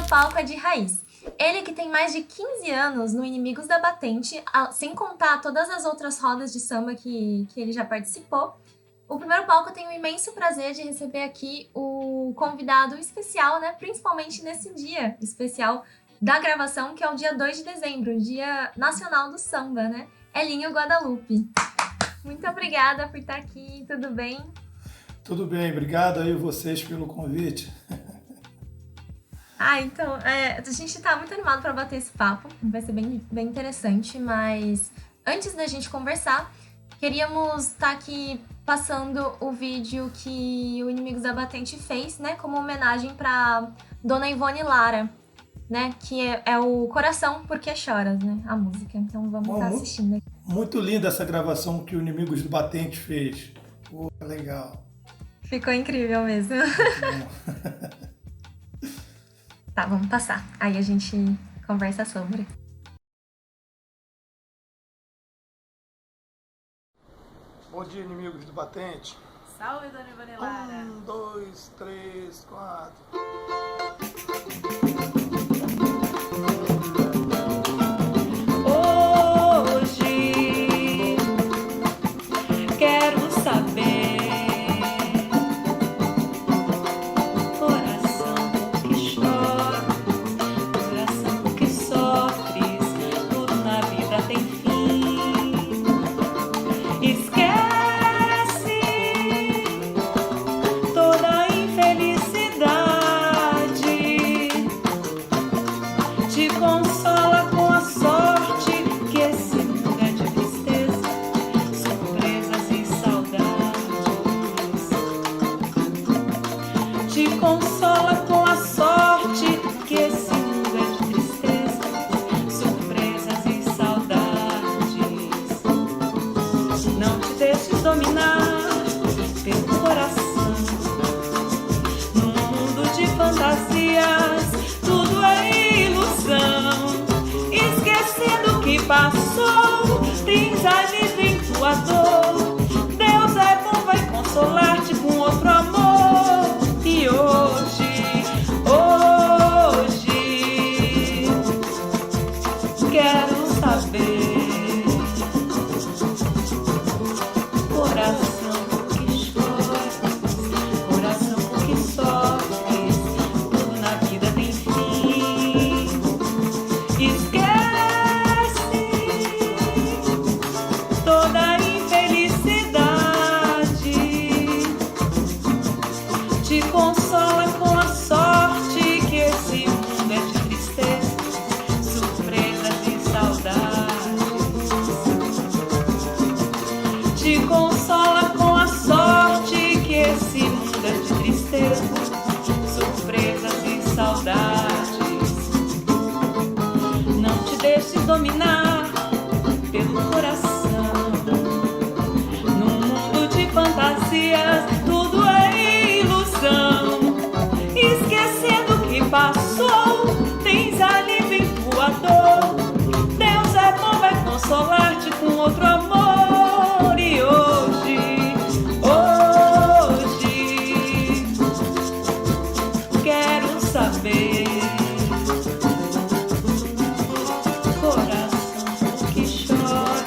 palco é de Raiz. Ele que tem mais de 15 anos no Inimigos da Batente, sem contar todas as outras rodas de samba que ele já participou. O primeiro palco tem o imenso prazer de receber aqui o convidado especial, né? Principalmente nesse dia especial da gravação, que é o dia 2 de dezembro, Dia Nacional do Samba, né? Elinho Guadalupe. Muito obrigada por estar aqui, tudo bem? Tudo bem, obrigado aí vocês pelo convite. Então, a gente tá muito animado para bater esse papo, vai ser bem interessante, mas antes da gente conversar, queríamos estar aqui passando o vídeo que o Inimigos da Batente fez, né, como homenagem para Dona Ivone Lara, né, que é o Coração Porque Choras, né, a música. Então vamos estar assistindo aqui. Muito linda essa gravação que o Inimigos do Batente fez. Pô, legal. Ficou incrível mesmo. Tá, vamos passar. Aí a gente conversa sobre. Bom dia, Inimigos do Batente. Salve, Dona Ivone Lara. 1, 2, 3, 4. Hoje quero saber, coração que chora, coração que sofres, tudo na vida tem fim. Esquece toda a infelicidade, te consola com a sorte que esse mundo é de tristeza, surpresas e saudades. Te consola com a sorte que esse mundo é de tristeza, surpresas e saudades. Não te deixes dominar pelo coração. Num mundo de fantasias, tudo é ilusão. Esquecendo o que passou, tens alívio em tua dor. Deus é bom, vai consolar-te com outro amor. E hoje quero saber, coração que chora, coração que sofre, tudo na vida tem fim. Esquece toda a infelicidade, te consola com a sorte que esse mundo é de tristeza, surpresas e saudades. Te consola com a sorte que esse mundo é de tristeza, surpresas e saudades. Não te deixes dominar pelo coração. Num mundo de fantasias, tudo é ilusão. Esquecendo o que passou, tens alívio em tua dor. Deus é bom, vai consolar-te com outro amor. E hoje quero saber, coração que chora,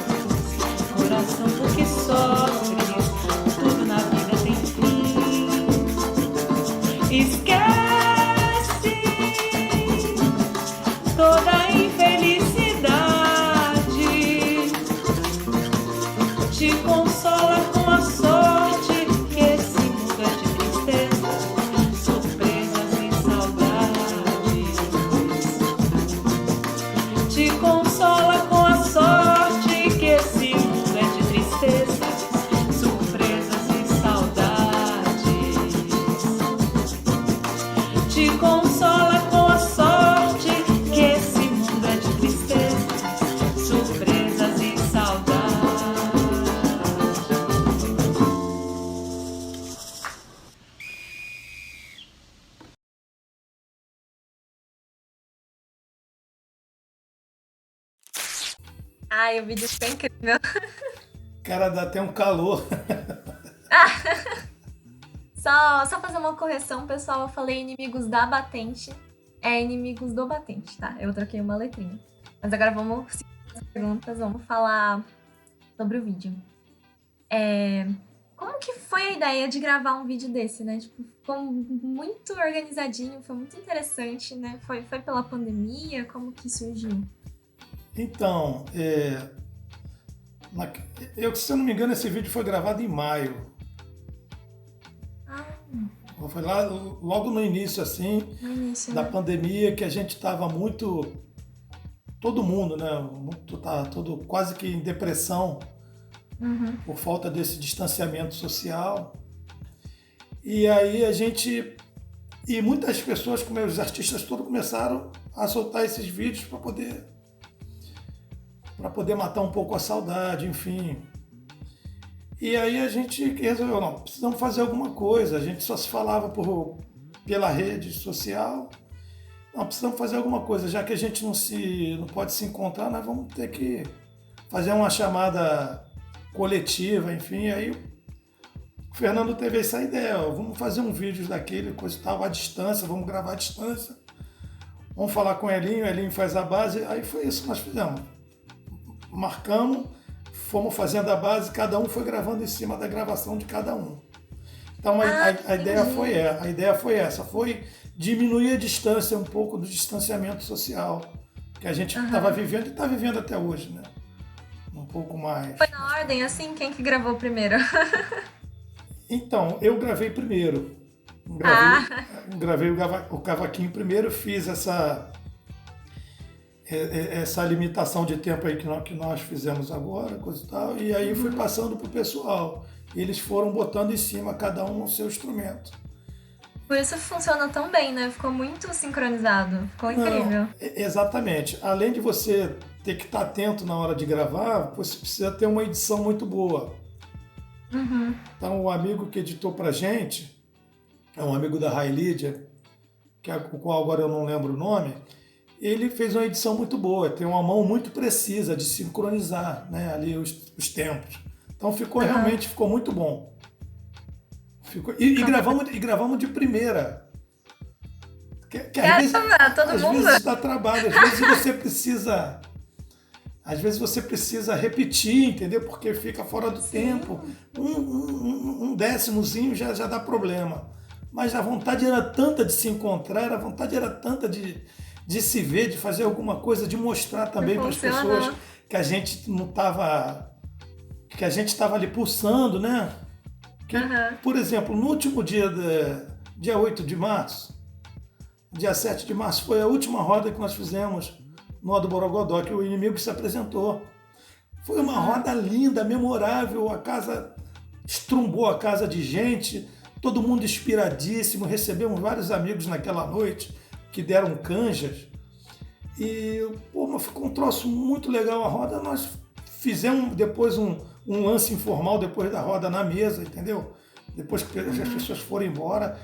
coração que sofre, tudo na vida tem fim. Esquece toda a infelicidade, te consola com a sorte que esse mundo é de tristeza, surpresas e saudades. Te consola com a sorte que esse mundo é de tristeza, surpresas e saudades. Te consola com a sorte que esse mundo é de tristeza, surpresas e saudades. Ai, o vídeo ficou incrível. Cara, dá até um calor. Só fazer uma correção, pessoal. Eu falei Inimigos da Batente, É Inimigos do Batente, tá? Eu troquei uma letrinha. Mas agora vamos seguir as perguntas, vamos falar sobre o vídeo. Como que foi a ideia de gravar um vídeo desse, né? Tipo, ficou muito organizadinho, foi muito interessante, né? Foi pela pandemia? Como que surgiu? Então, se eu não me engano, esse vídeo foi gravado em maio. Ah, Foi lá, logo no início, assim, no início, da né? pandemia, que a gente estava muito... Todo mundo, né? Todo quase que em depressão Uhum. por falta desse distanciamento social. E aí a gente... E muitas pessoas, como os artistas todos, começaram a soltar esses vídeos para poder matar um pouco a saudade, enfim. E aí a gente resolveu, não, precisamos fazer alguma coisa. A gente só se falava pela rede social. Não, precisamos fazer alguma coisa. Já que a gente não pode se encontrar, nós vamos ter que fazer uma chamada coletiva, enfim. E aí o Fernando teve essa ideia, ó, vamos fazer um vídeo daquele, coisa e tal, à distância, vamos gravar à distância. Vamos falar com o Elinho faz a base. Aí foi isso que nós fizemos. Marcamos, fomos fazendo a base, cada um foi gravando em cima da gravação de cada um. Então a ideia foi essa, foi diminuir a distância um pouco do distanciamento social que a gente estava vivendo e está vivendo até hoje, né? Um pouco mais. Foi na ordem, assim? Quem que gravou primeiro? Então, eu gravei primeiro. Gravei o cavaquinho primeiro, fiz essa limitação de tempo aí que nós fizemos agora, coisa e tal, e aí fui passando pro pessoal. Eles foram botando em cima, cada um o seu instrumento. Por isso funciona tão bem, né? Ficou muito sincronizado. Ficou incrível. Exatamente. Além de você ter que estar atento na hora de gravar, você precisa ter uma edição muito boa. Uhum. Então, o amigo que editou pra gente, é um amigo da Rai Lídia, o qual agora eu não lembro o nome, ele fez uma edição muito boa, tem uma mão muito precisa de sincronizar, né, ali os tempos. Então realmente ficou muito bom. Gravamos de primeira. Às vezes dá trabalho, às vezes você precisa repetir, entendeu? Porque fica fora do tempo. Um décimozinho já dá problema. Mas a vontade era tanta de se encontrar, a vontade era tanta de se ver, de fazer alguma coisa, de mostrar também para as pessoas que a gente não estava... que a gente estava ali pulsando, né? Por exemplo, no último dia 8 de março, dia 7 de março, foi a última roda que nós fizemos no Alto Borogodó, que o Inimigo se apresentou. Foi uma roda linda, memorável, a casa estrumbou a casa de gente, todo mundo inspiradíssimo, recebemos vários amigos naquela noite que deram canjas. E ficou um troço muito legal a roda. Nós fizemos depois um lance informal depois da roda na mesa, entendeu? Depois que as pessoas foram embora,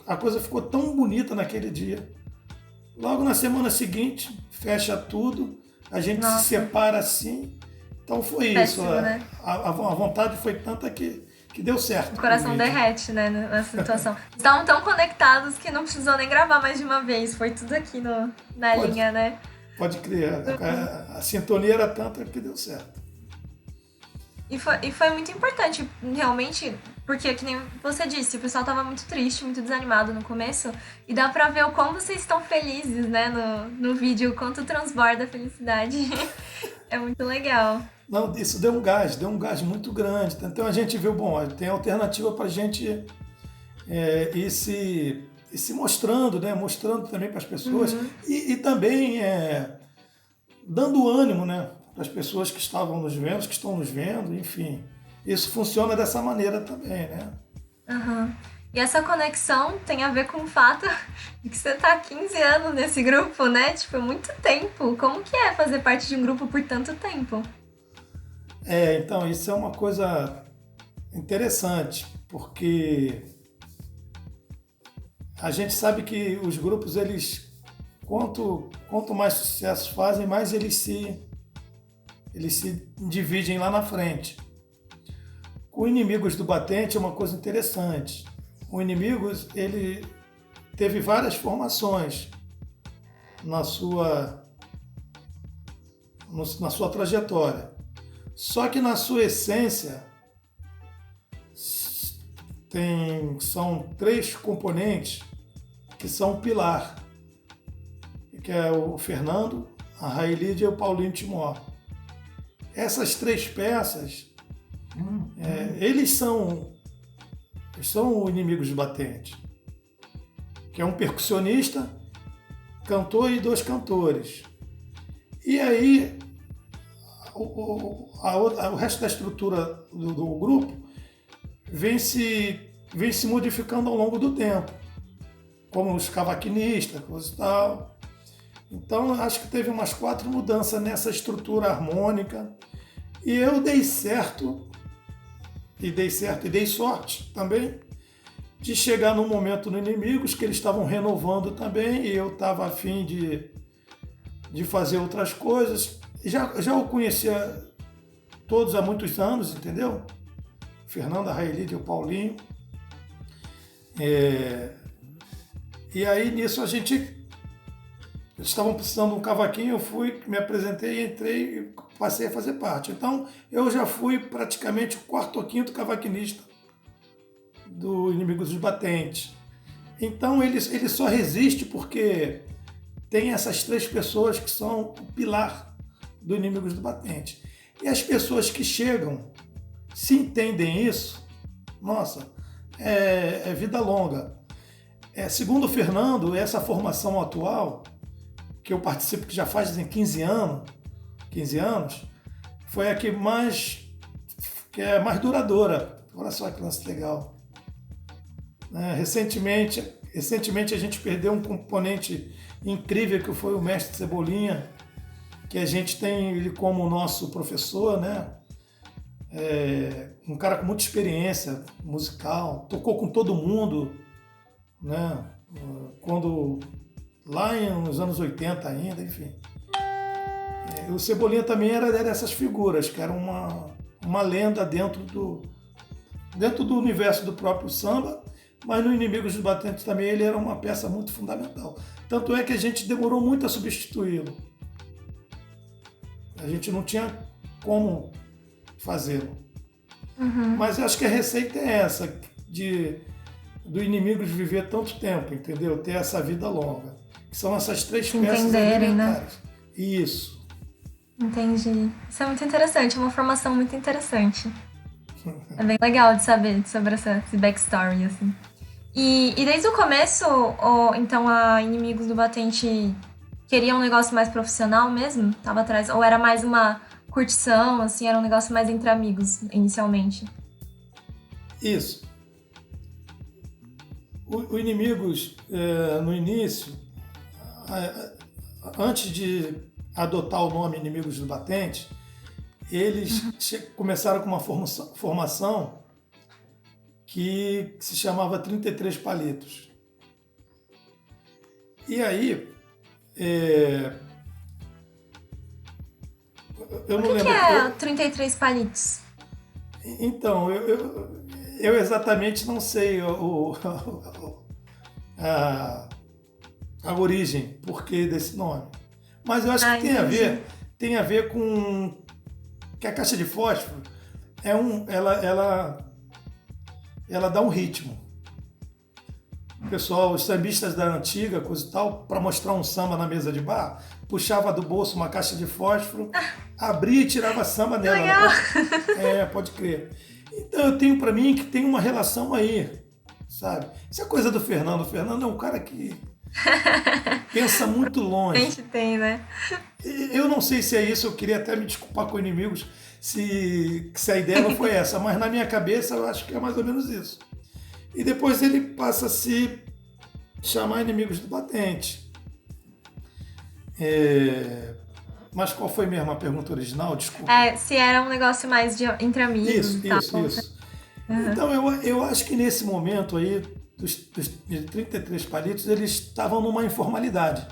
a coisa ficou tão bonita naquele dia. Logo na semana seguinte, fecha tudo, a gente se separa assim. Então foi péssimo, isso. Né? A vontade foi tanta que deu certo. O coração derrete, né, nessa situação. Estavam tão conectados que não precisou nem gravar mais de uma vez. Foi tudo aqui na linha, né? Pode crer. A sintonia era tanta que deu certo. E foi muito importante, realmente, porque, que nem você disse, o pessoal estava muito triste, muito desanimado no começo, e dá pra ver o quão vocês estão felizes, né, no vídeo, o quanto transborda a felicidade. É muito legal. Não, isso deu um gás muito grande. Então a gente viu, tem alternativa pra gente ir se mostrando, né, mostrando também para as pessoas, e também dando ânimo, né, para as pessoas que estavam nos vendo, que estão nos vendo, enfim. Isso funciona dessa maneira também, né? E essa conexão tem a ver com o fato de que você tá há 15 anos nesse grupo, né? Tipo, muito tempo. Como que é fazer parte de um grupo por tanto tempo? Então, isso é uma coisa interessante, porque a gente sabe que os grupos, eles, quanto mais sucesso fazem, mais eles se dividem lá na frente. Com Inimigos do Batente é uma coisa interessante. O Inimigos, ele teve várias formações na sua trajetória. Só que na sua essência são 3 componentes que são o pilar, que é o Fernando, a Railide e o Paulinho Timó. Essas 3 peças, eles são inimigos do batente, que é um percussionista, cantor e 2 cantores. E aí, o resto da estrutura do grupo vem se modificando ao longo do tempo, como os cavaquinistas, coisa e tal. Então, acho que teve umas 4 mudanças nessa estrutura harmônica. E eu dei certo, e dei sorte também, de chegar num momento no Inimigos que eles estavam renovando também, e eu estava a fim de fazer outras coisas. Já o conhecia todos há muitos anos, entendeu? Fernando, a Railide e o Paulinho. E aí, nisso, eles estavam precisando de um cavaquinho, eu fui, me apresentei, entrei e passei a fazer parte. Então, eu já fui praticamente o 4º ou 5º cavaquinista do Inimigos dos Batentes. Então, ele só resiste porque tem essas 3 pessoas que são o pilar do Inimigos do Batente. E as pessoas que chegam, se entendem isso, nossa, é vida longa. Segundo o Fernando, essa formação atual, que eu participo, que já faz 15 anos, foi a que é mais duradoura. Olha só que lance legal. Recentemente a gente perdeu um componente incrível, que foi o mestre Cebolinha, que a gente tem ele como nosso professor, né? Um cara com muita experiência musical, tocou com todo mundo, né? Lá nos anos 80 ainda, enfim. O Cebolinha também era dessas figuras, que era uma lenda dentro do universo do próprio samba, mas no Inimigos dos Batentes também ele era uma peça muito fundamental. Tanto é que a gente demorou muito a substituí-lo. A gente não tinha como fazê-lo. Mas eu acho que a receita é essa, do Inimigos viver tanto tempo, entendeu? Ter essa vida longa. Que são essas 3 peças alimentares. Né? Isso. Entendi. Isso é muito interessante, é uma formação muito interessante. É bem legal de saber sobre esse backstory, assim. E desde o começo, então a Inimigos do Batente queria um negócio mais profissional mesmo? Tava atrás? Ou era mais uma curtição, assim, era um negócio mais entre amigos, inicialmente? Isso. O Inimigos, no início, antes de adotar o nome Inimigos do Batente, eles começaram com uma formação que se chamava 33 Palitos. E aí, eu não lembro. O que é 33 Palitos? Então, eu exatamente não sei a origem, porquê desse nome. Mas eu acho que tem a ver com que a caixa de fósforo ela dá um ritmo. O pessoal, os sambistas da antiga, coisa e tal, para mostrar um samba na mesa de bar, puxava do bolso uma caixa de fósforo, abria e tirava samba nela. Legal. Pode crer. Então eu tenho para mim que tem uma relação aí, sabe? Isso é coisa do Fernando. O Fernando é um cara que pensa muito longe. A gente tem, né? Eu não sei se é isso, eu queria até me desculpar com Inimigos se a ideia não foi essa, mas na minha cabeça eu acho que é mais ou menos isso. E depois ele passa a se chamar Inimigos do Batente. Mas qual foi mesmo a pergunta original? Desculpa. Se era um negócio mais entre amigos. Isso. Então eu acho que nesse momento aí, dos 33 Palitos, eles estavam numa informalidade.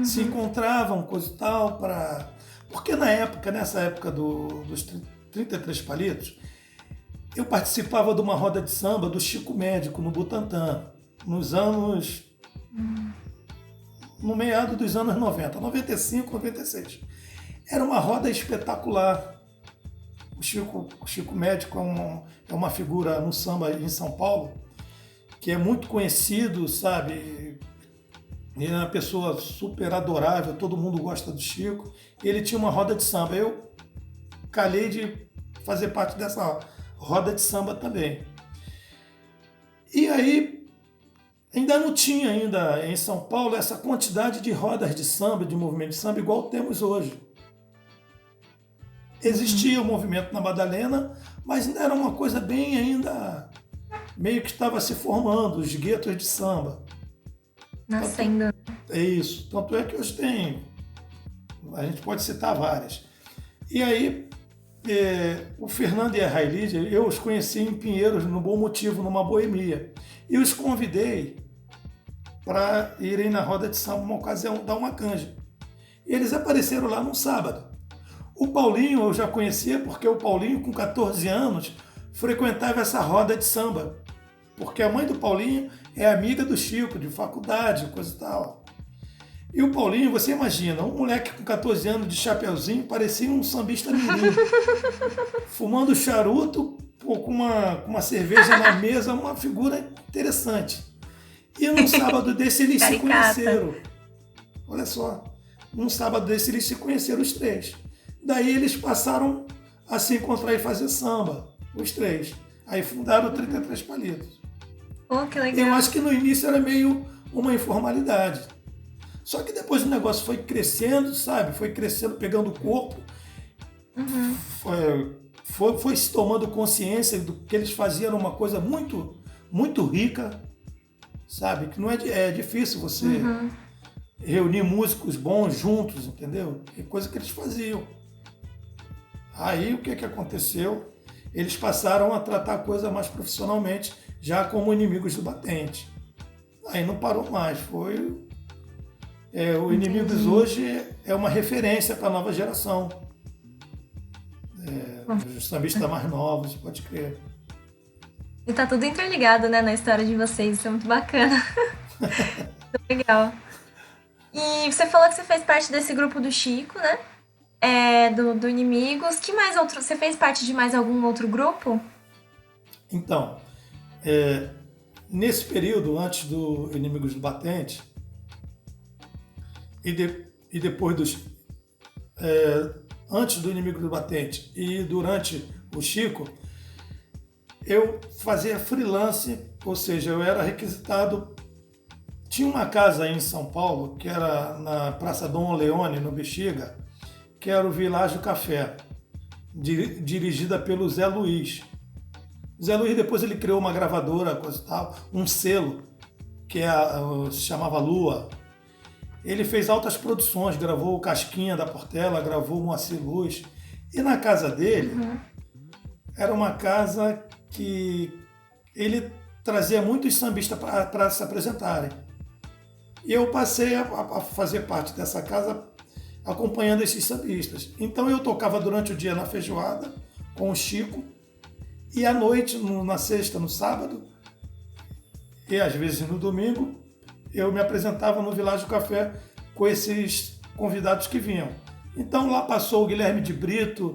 Se encontravam, coisa e tal, porque nessa época dos 33 Palitos, eu participava de uma roda de samba do Chico Médico, no Butantã. nos anos... no meado dos anos 90, 95, 96. Era uma roda espetacular. O Chico Médico é uma figura no samba em São Paulo que é muito conhecido, sabe? Ele é uma pessoa super adorável, todo mundo gosta do Chico. Ele tinha uma roda de samba. Eu calhei de fazer parte dessa roda de samba também. E aí, ainda não tinha ainda em São Paulo essa quantidade de rodas de samba, de movimento de samba, igual temos hoje. Existia o movimento na Madalena, mas ainda era uma coisa bem ainda, meio que estava se formando, os guetos de samba. Nascendo. É isso. Tanto é que hoje tem, a gente pode citar várias. E aí, o Fernando e a Railídia, eu os conheci em Pinheiros, no Bom Motivo, numa boemia. E os convidei para irem na roda de samba, uma ocasião, dar uma canja. E eles apareceram lá num sábado. O Paulinho eu já conhecia, porque o Paulinho, com 14 anos, frequentava essa roda de samba. Porque a mãe do Paulinho é amiga do Chico, de faculdade, coisa e tal. E o Paulinho, você imagina, um moleque com 14 anos de chapeuzinho, parecia um sambista mirim. Fumando charuto, com uma cerveja na mesa, uma figura interessante. E num sábado desse eles se conheceram. Olha só, num sábado desse eles se conheceram os três. Daí eles passaram a se encontrar e fazer samba, os três. Aí fundaram o 33 Palitos. Oh, que legal. Eu acho que no início era meio uma informalidade. Só que depois o negócio foi crescendo, sabe? Foi crescendo, pegando corpo. Foi se tomando consciência do que eles faziam, uma coisa muito, muito rica, sabe? Que não é difícil você reunir músicos bons juntos, entendeu? É coisa que eles faziam. Aí o que aconteceu? Eles passaram a tratar a coisa mais profissionalmente, já como inimigos do batente. Aí não parou mais. O Inimigos hoje é uma referência para a nova geração. Os sambistas mais novos, pode crer. E tá tudo interligado, né, na história de vocês. Isso é muito bacana. Muito legal. E você falou que você fez parte desse grupo do Chico, né? Do Inimigos. Que mais outro? Você fez parte de mais algum outro grupo? Então, nesse período, antes do Inimigos do Batente, e depois antes do Inimigo do Batente e durante o Chico, eu fazia freelance, ou seja, eu era requisitado. Tinha uma casa aí em São Paulo, que era na Praça Dom Leone, no Bexiga, que era o Világio Café, dirigida pelo Zé Luiz. O Zé Luiz depois ele criou uma gravadora, coisa e tal, um selo, que se chamava Lua. Ele fez altas produções, gravou o Casquinha da Portela, gravou o Moacir Luz. E na casa dele, era uma casa que ele trazia muitos sambistas para se apresentarem. E eu passei a fazer parte dessa casa acompanhando esses sambistas. Então eu tocava durante o dia na feijoada com o Chico e à noite, na sexta, no sábado e às vezes no domingo, eu me apresentava no Világio Café com esses convidados que vinham. Então lá passou o Guilherme de Brito,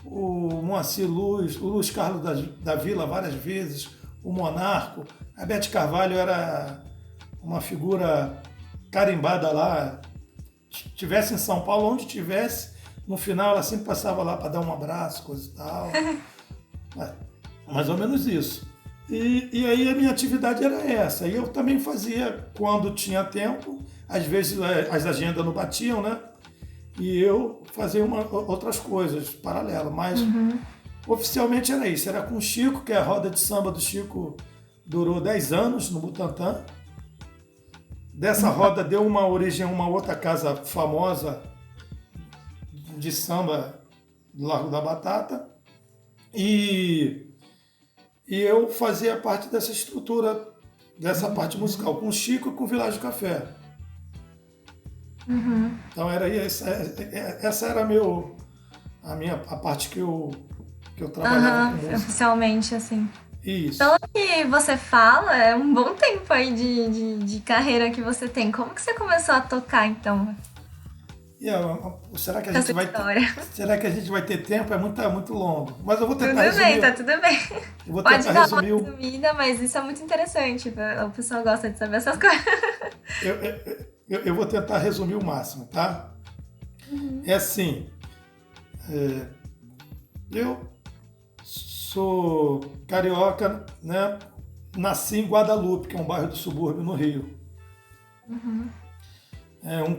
o Moacir Luz, o Luiz Carlos da Vila várias vezes, o Monarco. A Bete Carvalho era uma figura carimbada lá. Tivesse em São Paulo, onde tivesse, no final ela sempre passava lá para dar um abraço, coisa e tal. Mais ou menos isso. E aí a minha atividade era essa. E eu também fazia quando tinha tempo, às vezes as agendas não batiam, né? E eu fazia outras coisas paralelas. Mas oficialmente era isso. Era com o Chico, que a roda de samba do Chico durou 10 anos no Butantã. Dessa roda deu uma origem a uma outra casa famosa de samba do Largo da Batata. E eu fazia parte dessa estrutura, dessa parte musical, com o Chico e com o Világio Café. Então essa era a parte que eu trabalhava com música. Oficialmente, assim. Isso. Pelo que você fala, é um bom tempo aí de carreira que você tem. Como que você começou a tocar, então, E, será que a com gente essa vai história? será que a gente vai ter tempo? É muito longo. Mas eu vou tentar Tudo bem, resumir. tá tudo bem. Eu vou Pode tentar dar uma resumir. resumida, mas isso é muito interessante. O pessoal gosta de saber essas coisas. Eu vou tentar resumir o máximo, tá? É assim. Eu sou carioca, né? Nasci em Guadalupe, que é um bairro do subúrbio no Rio. É um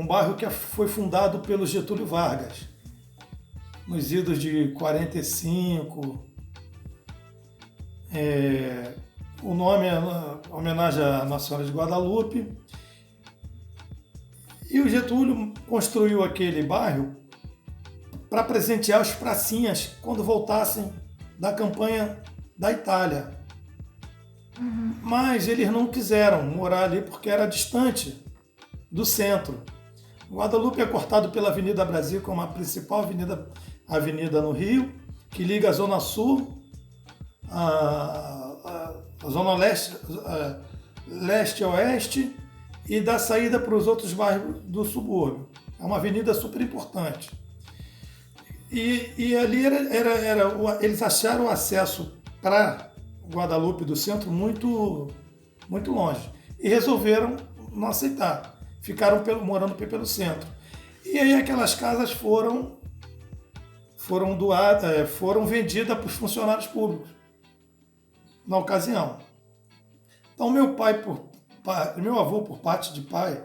bairro que foi fundado pelo Getúlio Vargas, nos idos de 45. O nome é homenagem à Nossa Senhora de Guadalupe. E o Getúlio construiu aquele bairro para presentear os pracinhas quando voltassem da campanha da Itália. Mas eles não quiseram morar ali porque era distante do centro. Guadalupe é cortado pela Avenida Brasil, que é uma principal avenida no Rio, que liga a Zona Sul, a Zona Leste, Leste a Oeste, e dá saída para os outros bairros do subúrbio. É uma avenida super importante. E ali eles acharam o acesso para Guadalupe do centro muito, muito longe. E resolveram não aceitar. Ficaram morando pelo centro. E aí aquelas casas foram doadas, foram vendidas para os funcionários públicos na ocasião. Então meu avô por parte de pai,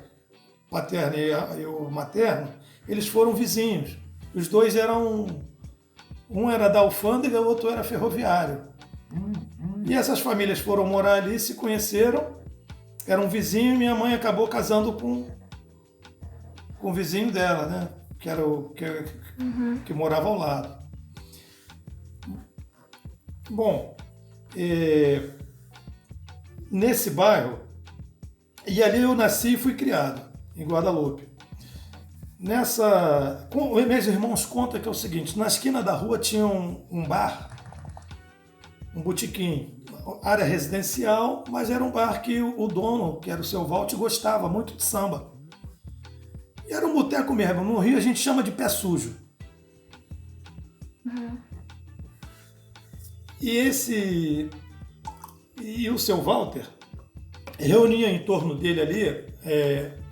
paterno e o materno, eles foram vizinhos. Os dois um era da alfândega, o outro era ferroviário. E essas famílias foram morar ali, se conheceram, era um vizinho, e minha mãe acabou casando com o vizinho dela, né? Que era que morava ao lado. Bom, nesse bairro, e ali eu nasci e fui criado, em Guadalupe. Meus irmãos contam que é o seguinte: na esquina da rua tinha um bar, um botequim, área residencial, mas era um bar que o dono, que era o seu Walter, gostava muito de samba. E era um boteco mesmo. No Rio a gente chama de pé sujo. E o seu Walter reunia em torno dele ali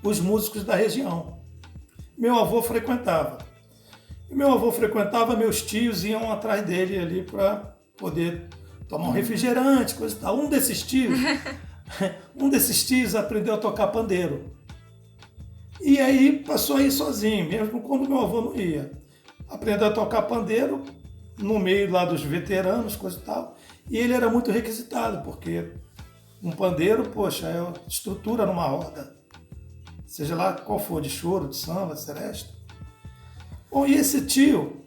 os músicos da região. Meu avô frequentava. E meu avô frequentava, meus tios iam atrás dele ali para poder tomar um refrigerante, coisa e tal. Um desses tios aprendeu a tocar pandeiro. E aí passou a ir sozinho, mesmo quando meu avô não ia. Aprendeu a tocar pandeiro no meio lá dos veteranos, coisa e tal. E ele era muito requisitado, porque um pandeiro, poxa, é estrutura numa roda. Seja lá qual for, de choro, de samba, de seresta. Bom, e esse tio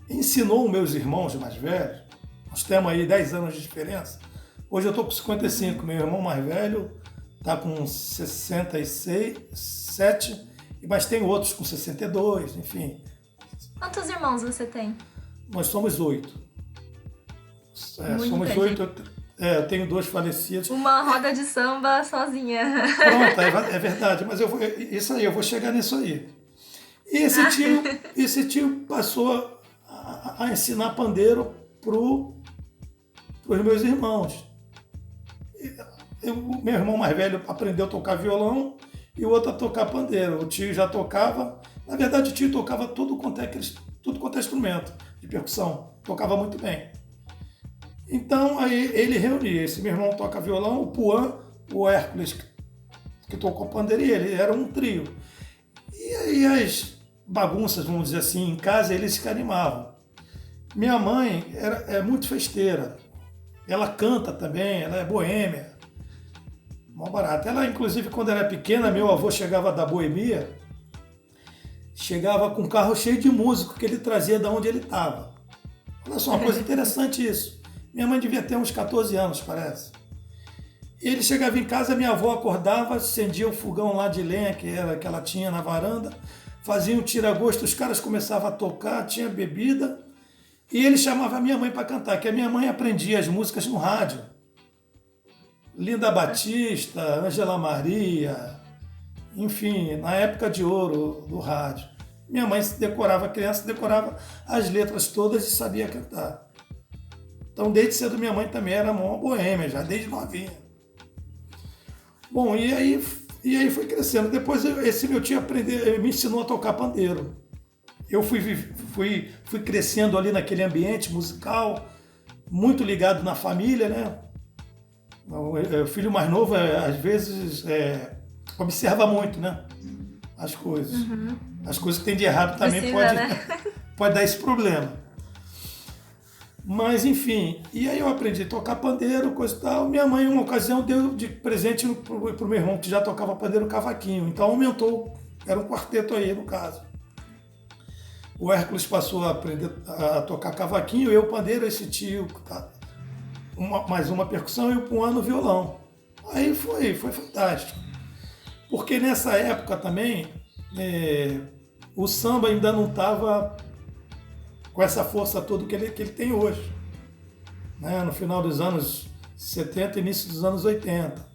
ensinou meus irmãos mais velhos, nós temos aí 10 anos de diferença. Hoje eu estou com 55, meu irmão mais velho está com 67, mas tem outros com 62, enfim. Quantos irmãos você tem? Nós somos 8. Somos 8. Eu tenho 2 falecidos. Uma roda de samba sozinha. Pronto, é verdade, mas eu vou chegar nisso aí. E esse tio passou a ensinar pandeiro para os meus irmãos. Meu irmão mais velho aprendeu a tocar violão e o outro a tocar pandeiro. O tio já tocava. Na verdade, o tio tocava tudo quanto é instrumento de percussão. Tocava muito bem. Então, aí ele reunia. Esse meu irmão toca violão, o Puan, o Hércules, que tocou pandeiro, e ele. Era um trio. E aí as bagunças, vamos dizer assim, em casa, eles se animavam. Minha mãe é muito festeira. Ela canta também, ela é boêmia. Mó barata. Ela, inclusive, quando era pequena, meu avô chegava da boemia, chegava com um carro cheio de músico que ele trazia de onde ele estava. Olha só, uma coisa interessante isso. Minha mãe devia ter uns 14 anos, parece. E ele chegava em casa, minha avó acordava, acendia o fogão lá de lenha que ela tinha na varanda, fazia um tira-gosto, os caras começavam a tocar, tinha bebida, E ele chamava a minha mãe para cantar, que a minha mãe aprendia as músicas no rádio. Linda Batista, Ângela Maria, enfim, na época de ouro do rádio. Minha mãe decorava, criança, decorava as letras todas e sabia cantar. Então, desde cedo, minha mãe também era uma boêmia, já desde novinha. Bom, e aí foi crescendo. Depois, esse meu tio me ensinou a tocar pandeiro. Eu fui crescendo ali naquele ambiente musical, muito ligado na família, né? O filho mais novo, às vezes, observa muito, né? As coisas. Uhum. As coisas que tem de errado também Precisa, né? pode dar esse problema. Mas, enfim, e aí eu aprendi a tocar pandeiro, coisa e tal. Minha mãe, em uma ocasião, deu de presente pro meu irmão, que já tocava pandeiro, cavaquinho. Então aumentou, era um quarteto aí, no caso. O Hércules passou a aprender a tocar cavaquinho, eu pandeiro, esse tio, mais uma percussão e o ano violão. Aí foi fantástico. Porque nessa época também, o samba ainda não estava com essa força toda que ele tem hoje. Né? No final dos anos 70, início dos anos 80.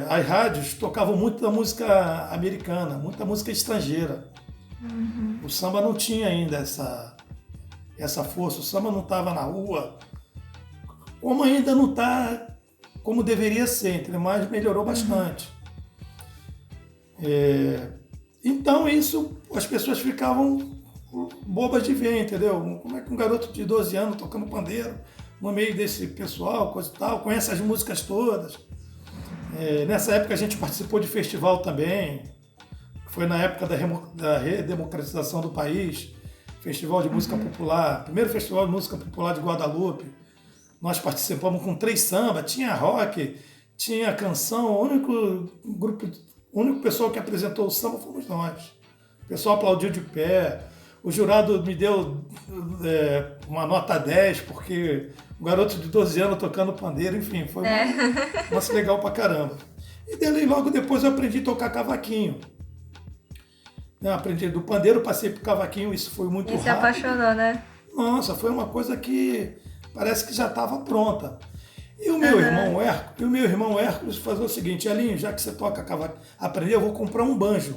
As rádios tocavam muita música americana, muita música estrangeira. Uhum. O samba não tinha ainda essa força, o samba não estava na rua, como ainda não está como deveria ser, mas melhorou bastante. Então isso, as pessoas ficavam bobas de ver, entendeu? Como é que um garoto de 12 anos tocando pandeiro no meio desse pessoal, coisa e tal, conhece as músicas todas. Nessa época a gente participou de festival também, foi na época da redemocratização do país, Festival de Música Popular, primeiro Festival de Música Popular de Guadalupe. Nós participamos com 3 samba, tinha rock, tinha canção, o único pessoal que apresentou o samba fomos nós. O pessoal aplaudiu de pé, o jurado me deu uma nota 10, porque um garoto de 12 anos tocando pandeiro, enfim, foi um negócio legal pra caramba. E dele, logo depois eu aprendi a tocar cavaquinho. Aprendi do pandeiro, passei pro cavaquinho, isso foi muito rápido. E se apaixonou, né? Nossa, foi uma coisa que parece que já estava pronta. E o meu irmão Hércules fazia o seguinte: Elinho, já que você toca cavaquinho, aprender, eu vou comprar um banjo,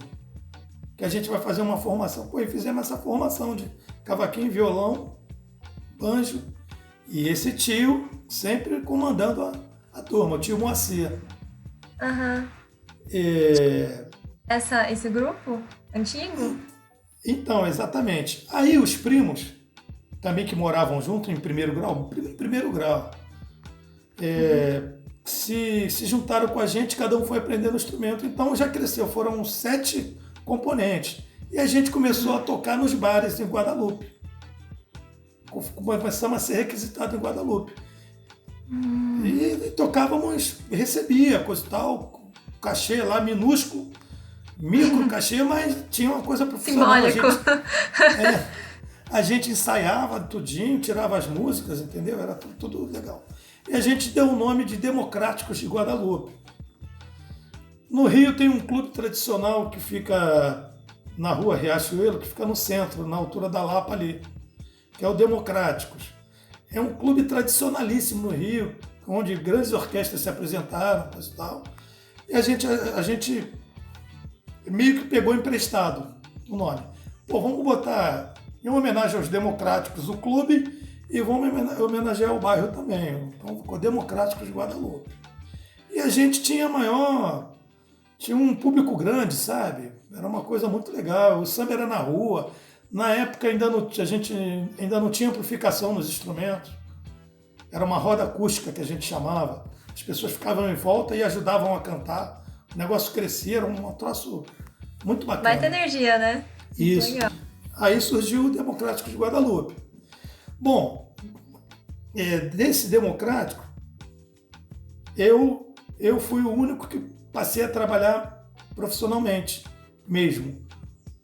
que a gente vai fazer uma formação. Pô, e fizemos essa formação de cavaquinho, violão, banjo, e esse tio sempre comandando a turma, o tio Moacir. Uhum. Esse grupo antigo? Então, exatamente. Aí os primos, também que moravam junto em primeiro grau, se juntaram com a gente, cada um foi aprendendo o instrumento, então já cresceu, foram 7 componentes. E a gente começou a tocar nos bares em Guadalupe. Começamos a ser requisitados em Guadalupe. E tocávamos, recebia coisa e tal, cachê lá minúsculo, micro cachê, mas tinha uma coisa profissional. Simbólico. A gente ensaiava tudinho, tirava as músicas, entendeu? Era tudo legal. E a gente deu o nome de Democráticos de Guadalupe. No Rio tem um clube tradicional que fica na rua Riachuelo, que fica no centro, na altura da Lapa ali, que é o Democráticos. É um clube tradicionalíssimo no Rio, onde grandes orquestras se apresentaram e tal. E a gente meio que pegou emprestado o nome. Pô, vamos botar em homenagem aos Democráticos o clube e vamos homenagear o bairro também. Então ficou Democráticos de Guadalupe. E a gente tinha um público grande, sabe? Era uma coisa muito legal. O samba era na rua. Na época a gente ainda não tinha amplificação nos instrumentos. Era uma roda acústica que a gente chamava. As pessoas ficavam em volta e ajudavam a cantar. O negócio crescia, era um troço muito bacana. Vai ter energia, né? Isso. Legal. Aí surgiu o Democrático de Guadalupe. Bom, desse Democrático, eu fui o único que passei a trabalhar profissionalmente mesmo.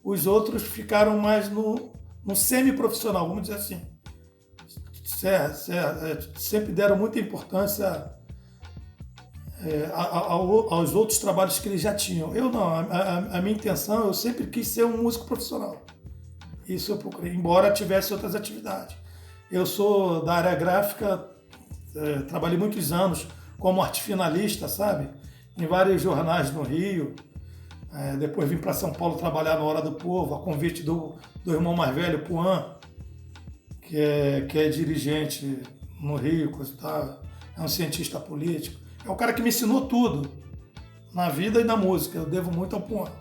Os outros ficaram mais no semi-profissional, vamos dizer assim. Sempre deram muita importância aos outros trabalhos que eles já tinham. Eu não, a minha intenção, eu sempre quis ser um músico profissional. Isso eu procurei, embora tivesse outras atividades. Eu sou da área gráfica, trabalhei muitos anos como arte finalista, sabe? Em vários jornais no Rio. Depois vim para São Paulo trabalhar no Hora do Povo, a convite do irmão mais velho, Puan, que é dirigente no Rio, coisa e tal. É um cientista político. É um cara que me ensinou tudo, na vida e na música. Eu devo muito ao Puan.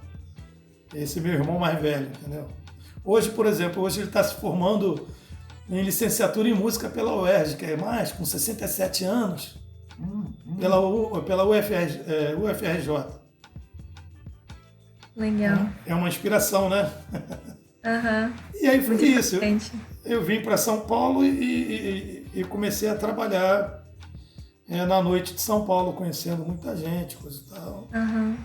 Esse é meu irmão mais velho, entendeu? Hoje, por exemplo, ele está se formando em licenciatura em música pela UERJ, que é mais, com 67 anos, pela UFRJ. Legal. É uma inspiração, né? Aham. E aí foi isso. Importante. Eu vim para São Paulo e comecei a trabalhar na noite de São Paulo, conhecendo muita gente, coisa e tal. Aham.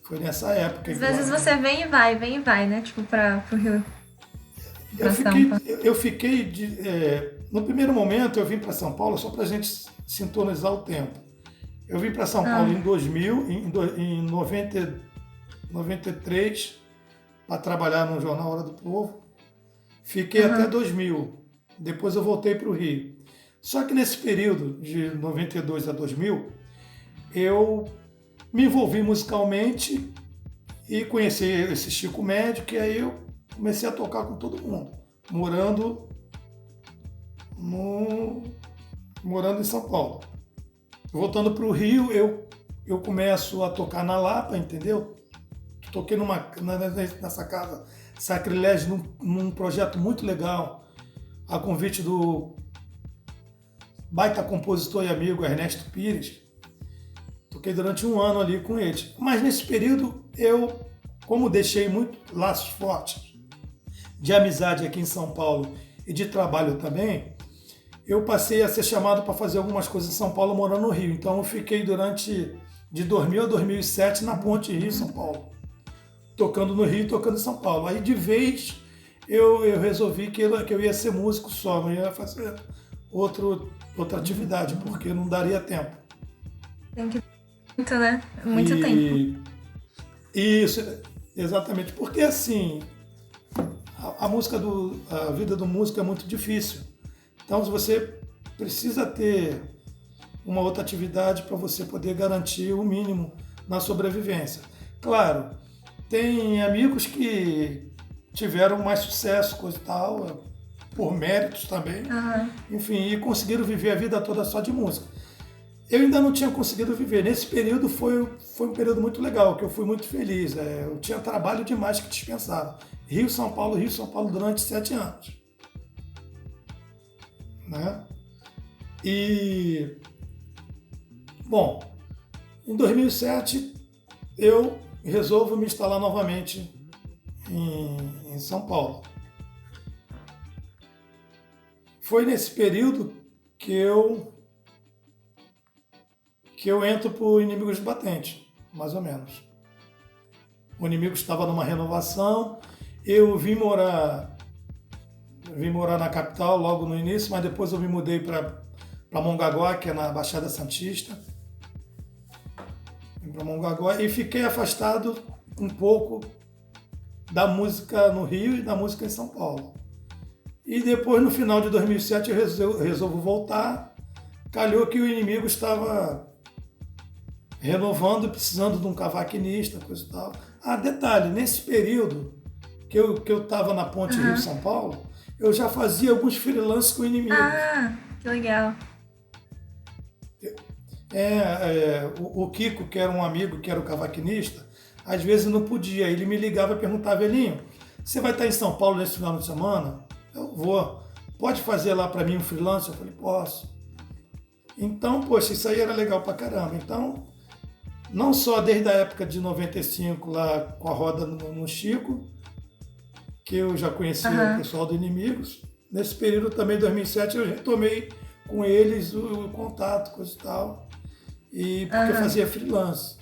Foi nessa época. Às vezes você vem e vai, né? Tipo, pro Rio. Eu fiquei no primeiro momento eu vim para São Paulo só para a gente sintonizar o tempo. Eu vim para São Paulo em 2000, em 93, para trabalhar no jornal Hora do Povo. Fiquei até 2000. Depois eu voltei para o Rio. Só que nesse período de 92 a 2000, eu me envolvi musicalmente e conheci esse Chico Médio, que aí eu comecei a tocar com todo mundo, morando em São Paulo. Voltando para o Rio, eu começo a tocar na Lapa, entendeu? Toquei nessa casa Sacrilégio num projeto muito legal, a convite do baita compositor e amigo Ernesto Pires. Toquei durante um ano ali com eles. Mas nesse período eu, como deixei muito laços fortes de amizade aqui em São Paulo e de trabalho também, eu passei a ser chamado para fazer algumas coisas em São Paulo morando no Rio. Então eu fiquei de 2000 a 2007 na Ponte Rio-São Paulo, tocando no Rio e tocando em São Paulo. Aí de vez eu resolvi que eu ia ser músico só, não ia fazer outra atividade, porque não daria tempo. Tem que muito, né? Muito tempo. Isso, exatamente. Porque assim, a vida do músico é muito difícil. Então você precisa ter uma outra atividade para você poder garantir o mínimo na sobrevivência. Claro, tem amigos que tiveram mais sucesso, coisa e tal, por méritos também, enfim, e conseguiram viver a vida toda só de música. Eu ainda não tinha conseguido viver. Nesse período foi um período muito legal, que eu fui muito feliz. Eu tinha trabalho demais que dispensava. Rio-São Paulo durante 7 anos. Né? E, bom, em 2007 eu resolvo me instalar novamente em São Paulo. Foi nesse período que eu entro para o Inimigos do Batente, mais ou menos. O Inimigos estava numa renovação, eu vim morar na capital logo no início, mas depois eu me mudei para Mongaguá, que é na Baixada Santista. Vim para Mongaguá e fiquei afastado um pouco da música no Rio e da música em São Paulo. E depois, no final de 2007, eu resolvo voltar. Calhou que o Inimigo estava renovando, precisando de um cavaquinista, coisa e tal. Detalhe, nesse período que eu estava na Ponte Rio-São Paulo, eu já fazia alguns freelances com o Inimigo. Que legal. O Kiko, que era um amigo, que era o cavaquinista, às vezes não podia. Ele me ligava e perguntava: Elinho, você vai estar em São Paulo nesse final de semana? Eu vou. Pode fazer lá para mim um freelance? Eu falei: posso. Então, poxa, isso aí era legal pra caramba. Então, não só desde a época de 95 lá com a roda no Chico, que eu já conhecia o pessoal do Inimigos. Nesse período também, 2007, eu retomei com eles o contato, coisa e tal. E porque eu fazia freelance.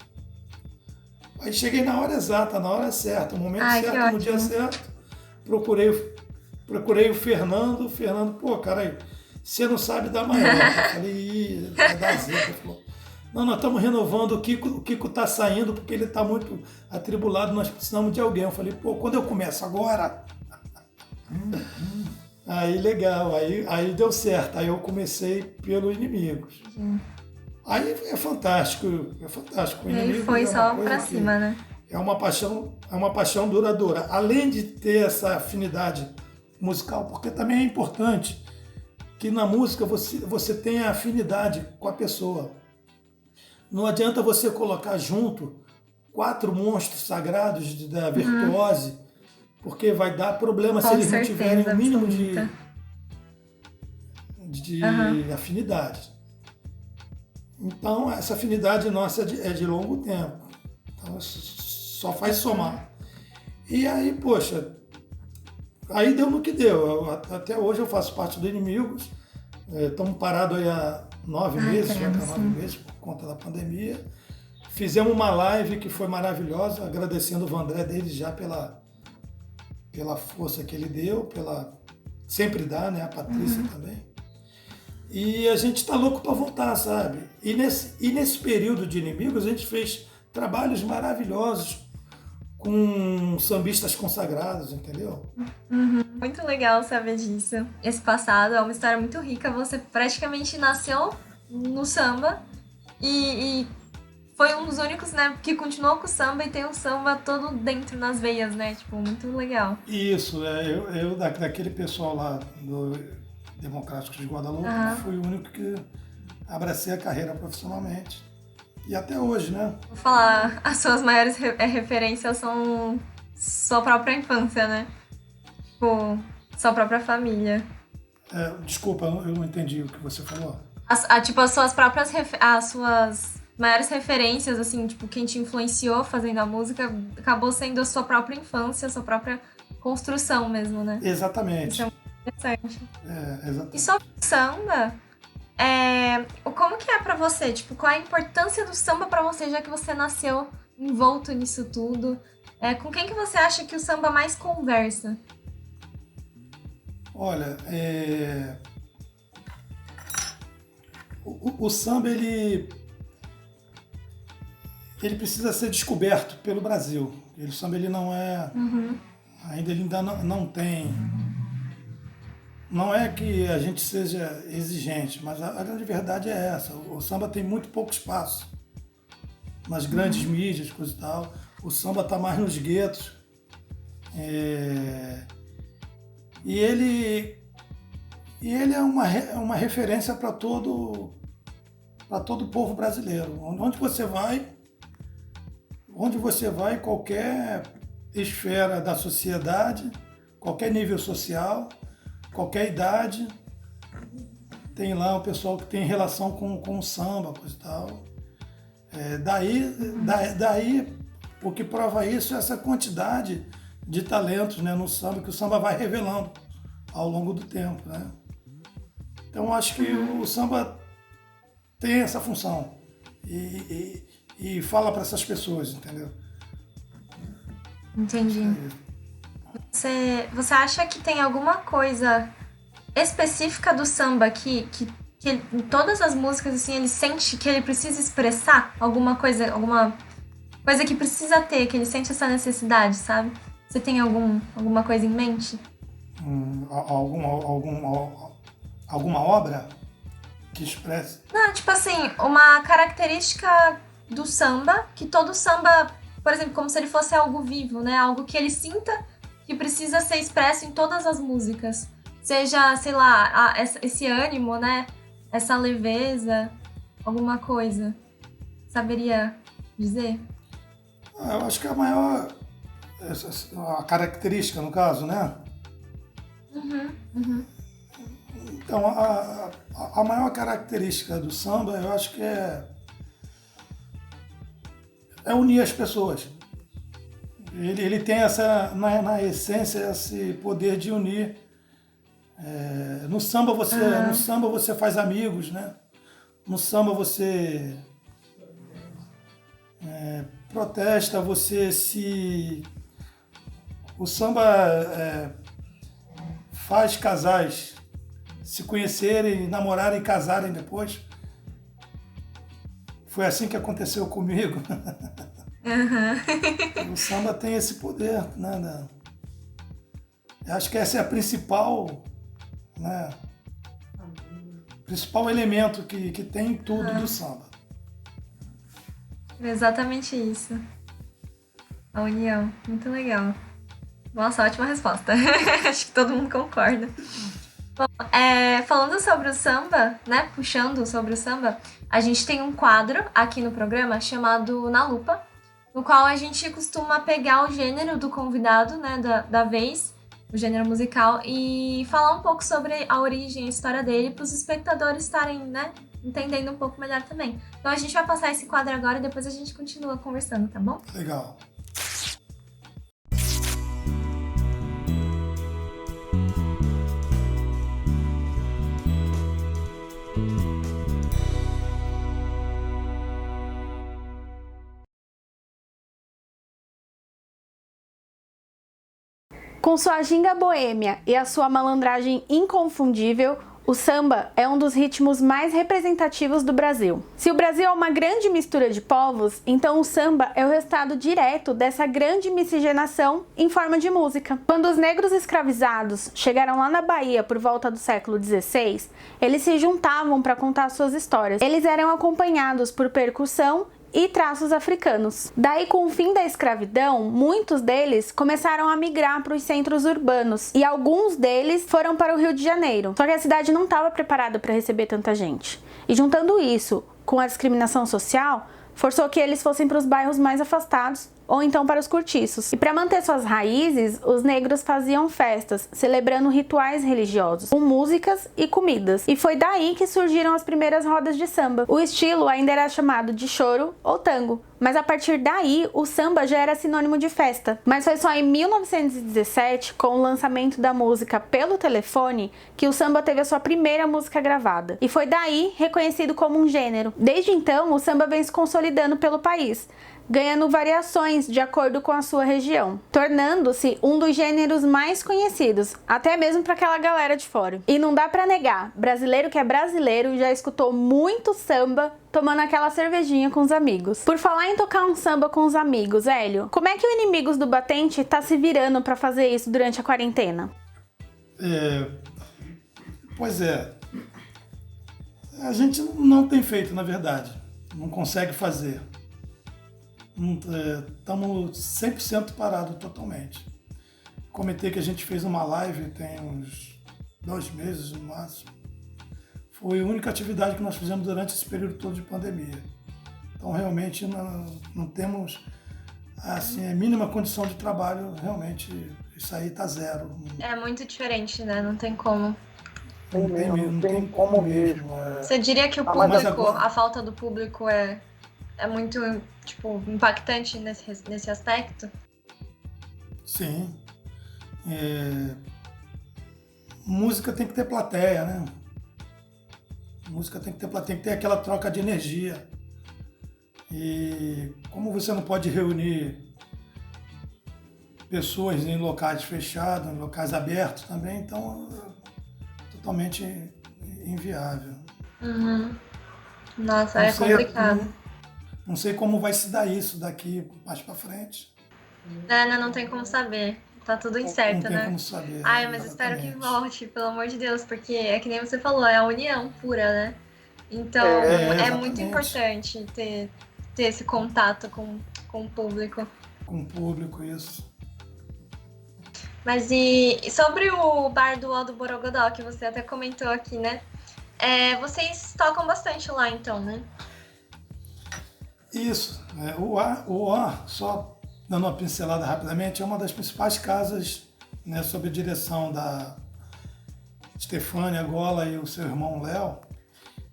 Aí cheguei na hora exata, na hora certa, no momento certo, no dia certo. Procurei o Fernando. Pô, cara, você não sabe dar maior. Eu falei: vai dar zebra. Ele falou: não, nós estamos renovando, o Kiko está saindo porque ele está muito atribulado, nós precisamos de alguém. Eu falei: pô, quando eu começo agora? Aí legal, aí deu certo. Aí eu comecei pelo Inimigos. Aí é fantástico. O E aí Inimigos foi é só uma coisa pra que cima, né? é uma paixão duradoura. Além de ter essa afinidade musical, porque também é importante que na música você tenha afinidade com a pessoa. Não adianta você colocar junto 4 monstros sagrados da virtuose, porque vai dar problema se Com eles não tiverem certeza o mínimo absoluta. de afinidade. Então, essa afinidade nossa é de longo tempo. Então, só faz somar. E aí, poxa, aí deu no que deu. Até hoje eu faço parte do Inimigos. Estamos parados aí há 9 meses, já caramba, há 9 meses, por conta da pandemia. Fizemos uma live que foi maravilhosa, agradecendo o Vandré dele já pela força que ele deu, sempre dá, né? A Patrícia também. E a gente está louco para voltar, sabe? E nesse período de Inimigos a gente fez trabalhos maravilhosos com sambistas consagrados, entendeu? Muito legal saber disso. Esse passado é uma história muito rica. Você praticamente nasceu no samba e foi um dos únicos, né, que continuou com o samba e tem o samba todo dentro nas veias, né? Tipo, muito legal. Isso, eu daquele pessoal lá do Democrático de Guadalupe, fui o único que abracei a carreira profissionalmente. E até hoje, né? Vou falar, as suas maiores referências são sua própria infância, né? Tipo, sua própria família. Desculpa, eu não entendi o que você falou. Tipo, as suas próprias as suas maiores referências, assim, tipo, quem te influenciou fazendo a música acabou sendo a sua própria infância, a sua própria construção mesmo, né? Exatamente. Isso é muito interessante. Exatamente. E sobre o samba, como que é pra você? Tipo, qual é a importância do samba pra você, já que você nasceu envolto nisso tudo? Com quem que você acha que o samba mais conversa? Olha, o samba, ele precisa ser descoberto pelo Brasil. O samba, ele não é... Ainda ele ainda não tem... Não é que a gente seja exigente, mas a grande verdade é essa. O samba tem muito pouco espaço nas grandes mídias, coisa e tal. O samba está mais nos guetos. E ele é uma referência para todo o povo brasileiro. Onde você vai, qualquer esfera da sociedade, qualquer nível social, qualquer idade, tem lá o pessoal que tem relação com o samba, coisa e tal. Daí, o que prova isso é essa quantidade de talentos, né, no samba, que o samba vai revelando ao longo do tempo, né? Então, acho que o samba tem essa função e fala para essas pessoas, entendeu? Entendi. Você acha que tem alguma coisa específica do samba que em todas as músicas, assim, ele sente que ele precisa expressar alguma coisa que precisa ter, que ele sente essa necessidade, sabe? Você tem alguma coisa em mente? Alguma obra que expresse? Não, tipo assim, uma característica do samba, que todo samba, por exemplo, como se ele fosse algo vivo, né? Algo que ele sinta que precisa ser expresso em todas as músicas. Seja, sei lá, esse ânimo, né? Essa leveza, alguma coisa. Saberia dizer? Eu acho que a maior... a característica, no caso, né? Então, a maior característica do samba, eu acho que é unir as pessoas. Ele tem na essência esse poder de unir. No samba você faz amigos, né? No samba você protesta, o samba faz casais se conhecerem, namorarem e casarem depois. Foi assim que aconteceu comigo. O samba tem esse poder, né? Eu acho que essa é a principal, né, principal elemento que tem em tudo do samba. Exatamente isso. A união. Muito legal. Nossa, ótima resposta. Acho que todo mundo concorda. Bom, falando sobre o samba, né? Puxando sobre o samba, a gente tem um quadro aqui no programa chamado Na Lupa, no qual a gente costuma pegar o gênero do convidado, né? Da vez, o gênero musical, e falar um pouco sobre a origem, a história dele, para os espectadores estarem, né? Entendendo um pouco melhor também. Então a gente vai passar esse quadro agora e depois a gente continua conversando, tá bom? Legal. Com sua ginga boêmia e a sua malandragem inconfundível, o samba é um dos ritmos mais representativos do Brasil. Se o Brasil é uma grande mistura de povos, então o samba é o resultado direto dessa grande miscigenação em forma de música. Quando os negros escravizados chegaram lá na Bahia por volta do século XVI, eles se juntavam para contar suas histórias. Eles eram acompanhados por percussão e traços africanos. Daí, com o fim da escravidão, muitos deles começaram a migrar para os centros urbanos e alguns deles foram para o Rio de Janeiro. Só que a cidade não estava preparada para receber tanta gente. E juntando isso com a discriminação social, forçou que eles fossem para os bairros mais afastados ou então para os cortiços. E para manter suas raízes, os negros faziam festas, celebrando rituais religiosos, com músicas e comidas. E foi daí que surgiram as primeiras rodas de samba. O estilo ainda era chamado de choro ou tango, mas a partir daí o samba já era sinônimo de festa. Mas foi só em 1917, com o lançamento da música Pelo Telefone, que o samba teve a sua primeira música gravada. E foi daí reconhecido como um gênero. Desde então, o samba vem se consolidando pelo país, ganhando variações de acordo com a sua região, tornando-se um dos gêneros mais conhecidos, até mesmo para aquela galera de fora. E não dá para negar, brasileiro que é brasileiro já escutou muito samba tomando aquela cervejinha com os amigos. Por falar em tocar um samba com os amigos, Hélio, como é que o Inimigos do Batente tá se virando para fazer isso durante a quarentena? Pois é, a gente não tem feito, na verdade, não consegue fazer. Estamos 100% parados totalmente. Comentei que a gente fez uma live tem uns 2 meses no máximo. Foi a única atividade que nós fizemos durante esse período todo de pandemia. Então realmente não temos assim, a mínima condição de trabalho, realmente isso aí está zero. É muito diferente, né? Não tem como. Não tem como mesmo. Você diria que o público, a falta do público é muito, tipo, impactante nesse aspecto? Sim. Música tem que ter plateia, né? Música tem que ter plateia, tem que ter aquela troca de energia. E como você não pode reunir pessoas em locais fechados, em locais abertos também, então é totalmente inviável. Uhum. Nossa, é complicado. Não sei como vai se dar isso daqui mais pra frente. Não tem como saber. Tá tudo incerto, né? Não tem como saber. Ai, mas espero que volte, pelo amor de Deus, porque é que nem você falou, é a união pura, né? Então, é muito importante ter esse contato com o público. Com o público, isso. Mas e sobre o bar do Ó do Borogodó, que você até comentou aqui, né? Vocês tocam bastante lá, então, né? Isso. O Ó, só dando uma pincelada rapidamente, é uma das principais casas, né, sob a direção da Stefânia Gola e o seu irmão Léo.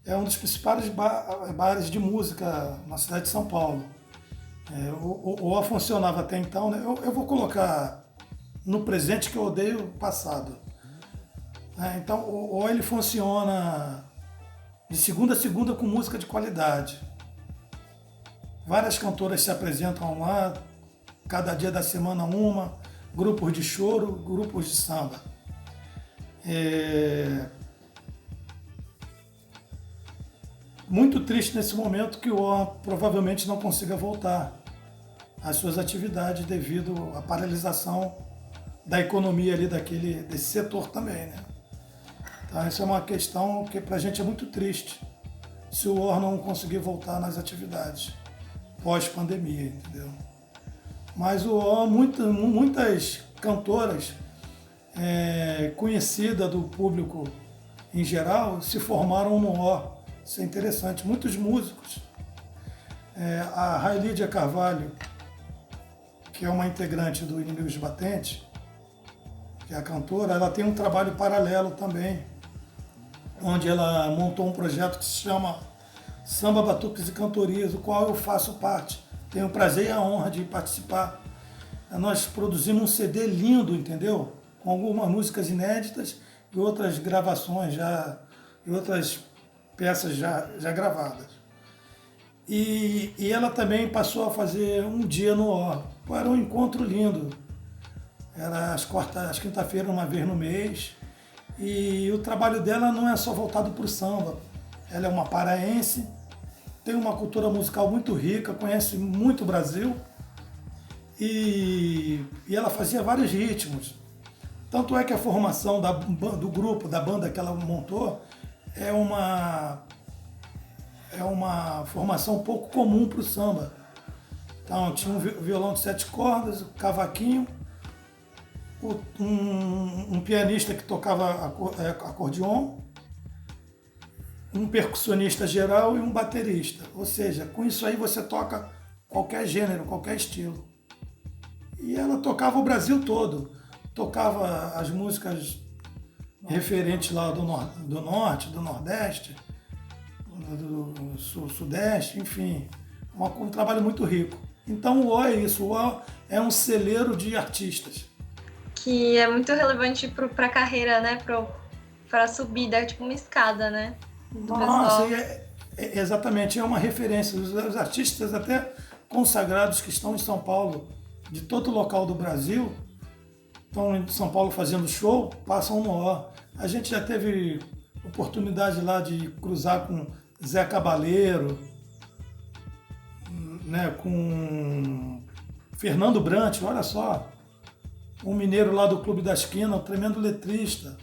É um dos principais bares de música na cidade de São Paulo. O Ó funcionava até então, né? Eu vou colocar no presente que eu odeio o passado. Então, o Ó ele funciona de segunda a segunda com música de qualidade. Várias cantoras se apresentam lá, cada dia da semana uma, grupos de choro, grupos de samba. Muito triste nesse momento que o Ó provavelmente não consiga voltar às suas atividades devido à paralisação da economia ali desse setor também, né? Então, isso é uma questão que pra gente é muito triste, se o OR não conseguir voltar nas atividades pós-pandemia, entendeu? Mas o OR, muitas cantoras conhecidas do público em geral se formaram no OR. Isso é interessante. Muitos músicos. A Railídia Carvalho, que é uma integrante do Inimigos de Batente, que é a cantora, ela tem um trabalho paralelo também, onde ela montou um projeto que se chama Samba, Batuques e Cantorias, do qual eu faço parte. Tenho o prazer e a honra de participar. Nós produzimos um CD lindo, entendeu? Com algumas músicas inéditas e outras gravações e outras peças já gravadas. E ela também passou a fazer um dia no OR. Era um encontro lindo. Era às quinta-feiras, uma vez no mês. E o trabalho dela não é só voltado para o samba. Ela é uma paraense, tem uma cultura musical muito rica, conhece muito o Brasil. E ela fazia vários ritmos. Tanto é que a formação do grupo, da banda que ela montou, é uma formação pouco comum para o samba. Então tinha um violão de 7 cordas, um cavaquinho, um pianista que tocava acordeon, um percussionista geral e um baterista. Ou seja, com isso aí você toca qualquer gênero, qualquer estilo. E ela tocava o Brasil todo. Tocava as músicas referentes lá do Norte, do Nordeste, do Sudeste, enfim. Um trabalho muito rico. Então o O é isso, o O é um celeiro de artistas. Que é muito relevante para a carreira, né? Para a subida, tipo uma escada, né? Nossa, exatamente, é uma referência. Os artistas até consagrados que estão em São Paulo, de todo local do Brasil, estão em São Paulo fazendo show, passam no O. A gente já teve oportunidade lá de cruzar com Zé Cabaleiro, né, com Fernando Brant, olha só, um mineiro lá do Clube da Esquina, um tremendo letrista.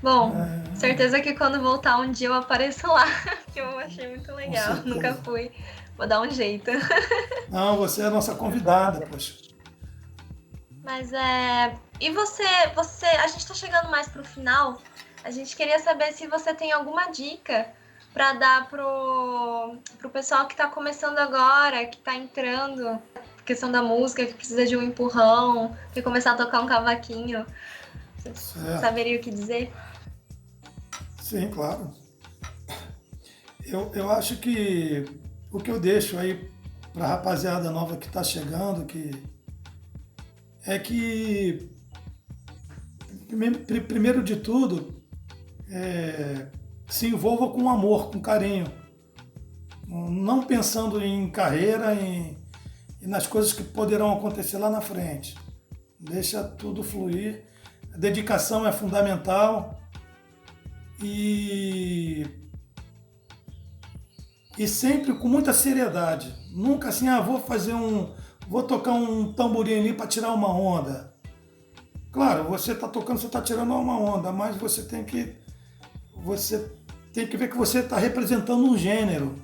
Bom, certeza que quando voltar um dia eu apareço lá, que eu achei muito legal, nunca fui, vou dar um jeito. Não, você é a nossa convidada, poxa. Mas e você, a gente tá chegando mais pro final, a gente queria saber se você tem alguma dica para dar pro pessoal que tá começando agora, que tá entrando, questão da música, que precisa de um empurrão, quer começar a tocar um cavaquinho. Você saberia o que dizer? Sim, claro. Eu acho que o que eu deixo aí pra rapaziada nova que tá chegando, é que primeiro de tudo, se envolva com amor, com carinho. Não pensando em carreira e nas coisas que poderão acontecer lá na frente. Deixa tudo fluir. A dedicação é fundamental. E sempre com muita seriedade. Nunca assim, vou tocar um tamborim ali para tirar uma onda. Claro, você está tocando, você está tirando uma onda, mas você tem que ver que você está representando um gênero.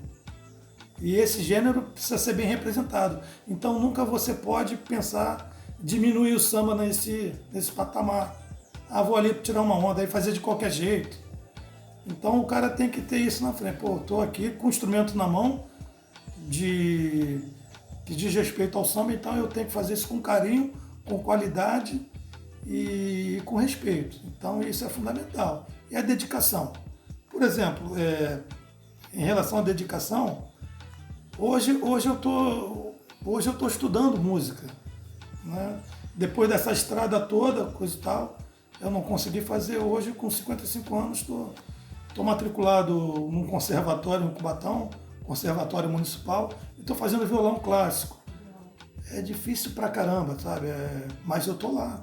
E esse gênero precisa ser bem representado. Então nunca você pode pensar diminuir o samba nesse patamar. Vou ali tirar uma onda e fazer de qualquer jeito. Então o cara tem que ter isso na frente. Pô, estou aqui com o instrumento na mão que diz respeito ao samba, então eu tenho que fazer isso com carinho, com qualidade e com respeito. Então isso é fundamental. E a dedicação. Por exemplo, em relação à dedicação, hoje eu tô estudando música, né? Depois dessa estrada toda, coisa e tal, eu não consegui fazer. Hoje, com 55 anos, estou matriculado num conservatório em Cubatão, conservatório municipal, e estou fazendo violão clássico. É difícil pra caramba, sabe? Mas eu tô lá.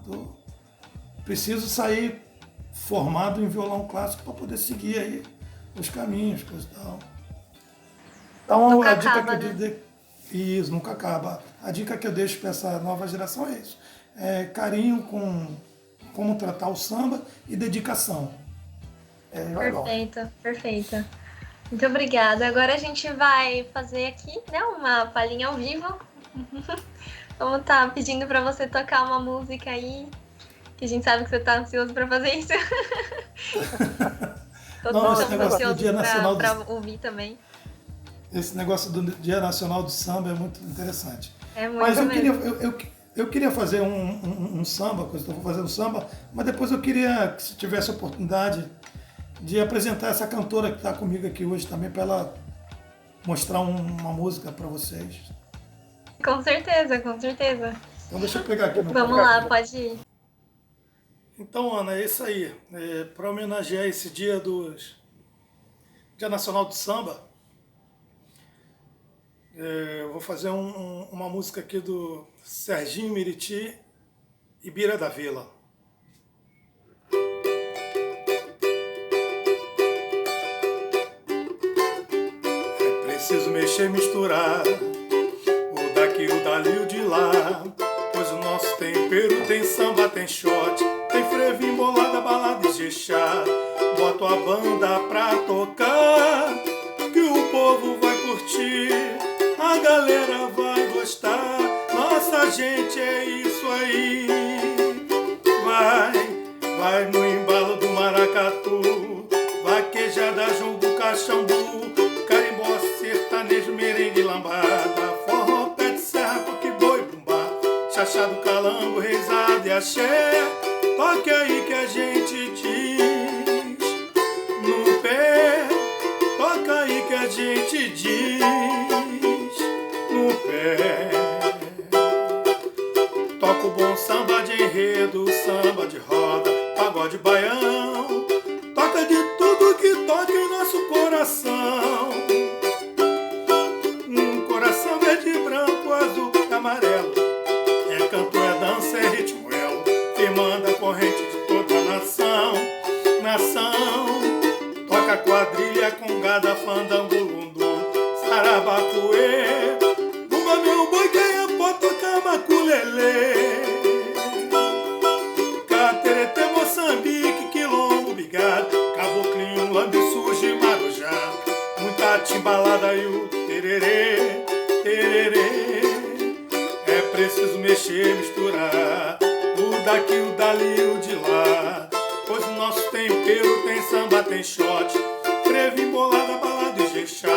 Preciso sair formado em violão clássico para poder seguir aí os caminhos, coisa e tal. Então, a dica que eu E isso nunca acaba. A dica que eu deixo para essa nova geração é isso. É carinho com como tratar o samba e dedicação. Vai lá. Perfeito, perfeito. Muito obrigada. Agora a gente vai fazer aqui, né, uma palhinha ao vivo. Vamos estar pedindo para você tocar uma música aí, que a gente sabe que você está ansioso para fazer isso. Todos Não, esse estamos negócio do Dia Nacional ansiosos para ouvir também. Esse negócio do Dia Nacional do Samba é muito interessante. É muito Mas mesmo. eu queria fazer um samba, coisa que eu vou fazer um samba, mas depois eu queria, se tivesse a oportunidade, de apresentar essa cantora que está comigo aqui hoje também, para ela mostrar uma música para vocês. Com certeza, com certeza. Então deixa eu pegar aqui meu Vamos lá, pode ir. Então, Ana, é isso aí. Para homenagear esse Dia Nacional do Samba, eu vou fazer uma música aqui do Serginho Meriti e Bira da Vila. É preciso mexer, misturar o daqui, o dali, o de lá, pois o nosso tempero tem samba, tem shot, tem frevo, bolada, balada e jexá. Boto a banda pra tocar, que o povo vai curtir, a galera vai gostar. Nossa gente, é isso aí. Vai no embalo do maracatu, vaquejada, jongo, caxambu, carimbó, sertanejo, merengue, lambada, forró, pé de serra, coque, boi, bumbá, chachado, calango, reisado e axé. Toque aí que a gente diz no pé, toca aí que a gente diz no pé. Toca o bom samba de enredo, samba de roda, pagode baião. Toca de tudo que toca em nosso coração. Coração verde, branco, azul e amarelo. É canto, é dança, é ritmo, firmando a corrente de toda a nação. Toca quadrilha, congada, fandango, lundu, sarabacuê, bumba, meu boi, quem é pó, toca maculelê. Caterete, Moçambique, quilombo, bigado, caboclinho, lambe, surge, marujá, muita timbalada e o tererê, tererê. É preciso mexer, misturar o daqui, o dali, o de lá, pois o nosso tempero tem samba, tem shot, frevo, embolada, balada e jexá.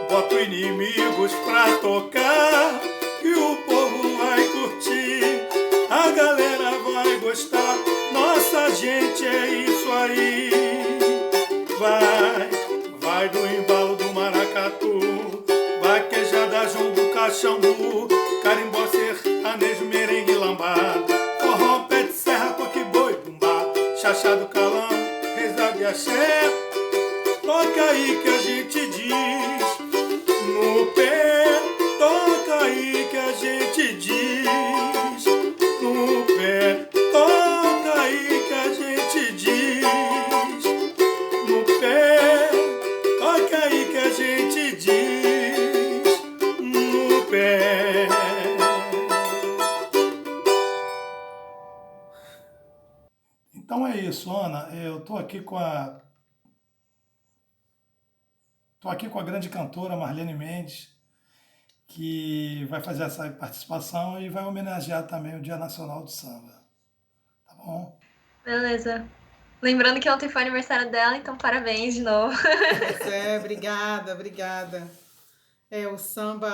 Boto inimigos pra tocar, que o povo vai curtir, a galera vai gostar. Nossa gente, é isso aí. Vai do embalo do maracatu, vaquejada, jongo, caxambu, carimbó, sertanejo, merengue, lambada, forró, pé de serra, coque, boi, bumbá, chachado, calango, reisado e axé. Toca aí que a gente diz no pé, toca aí que a gente diz no pé, toca aí que a gente diz no pé, toca aí que a gente diz no pé. Então é isso, Ana. Eu tô aqui com a grande cantora Marlene Mendes, que vai fazer essa participação e vai homenagear também o Dia Nacional do Samba. Tá bom? Beleza. Lembrando que ontem foi aniversário dela, então parabéns de novo. Obrigada. O samba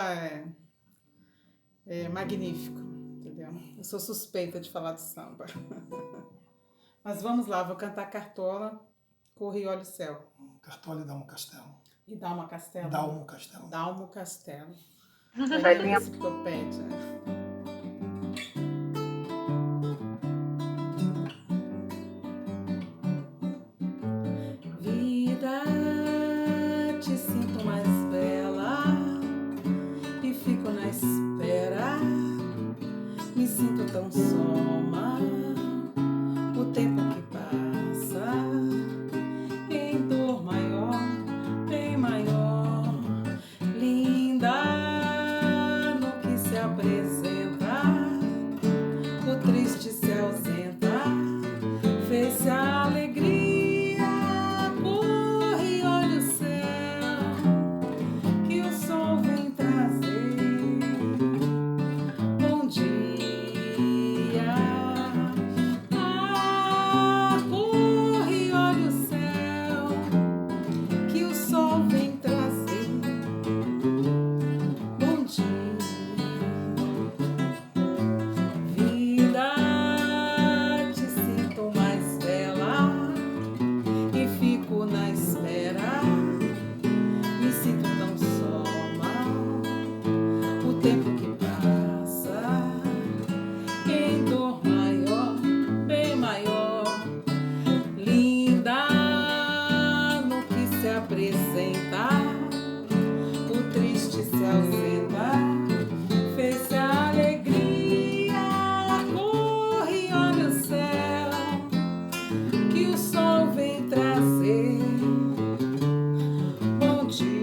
é magnífico, entendeu? Eu sou suspeita de falar do samba. Mas vamos lá, vou cantar Cartola, Corre e Olha o Céu. Cartola e Dalmo Castelo. E Dalma Castelo. Dalmo Castelo. Dalmo Castelo. Vai vir a enciclopédia. Vida, te sinto mais bela e fico na espera. Me sinto tão soma, o tempo que passa em dor maior, bem maior. Linda, apresenta, o triste se ausenta, fez-se a alegria, corre, olha o céu, que o sol vem trazer. Bom dia, corre, olha o céu, que o sol vem trazer. Bom dia, vida, te sinto mais bela e fico na espera. Me sinto tão só mal, o tempo que passa em dor maior, bem maior. Linda no que se apresenta, o triste se ausenta, fez-se a alegria, corre, olha o céu, que o sol vem trazer. Bom dia,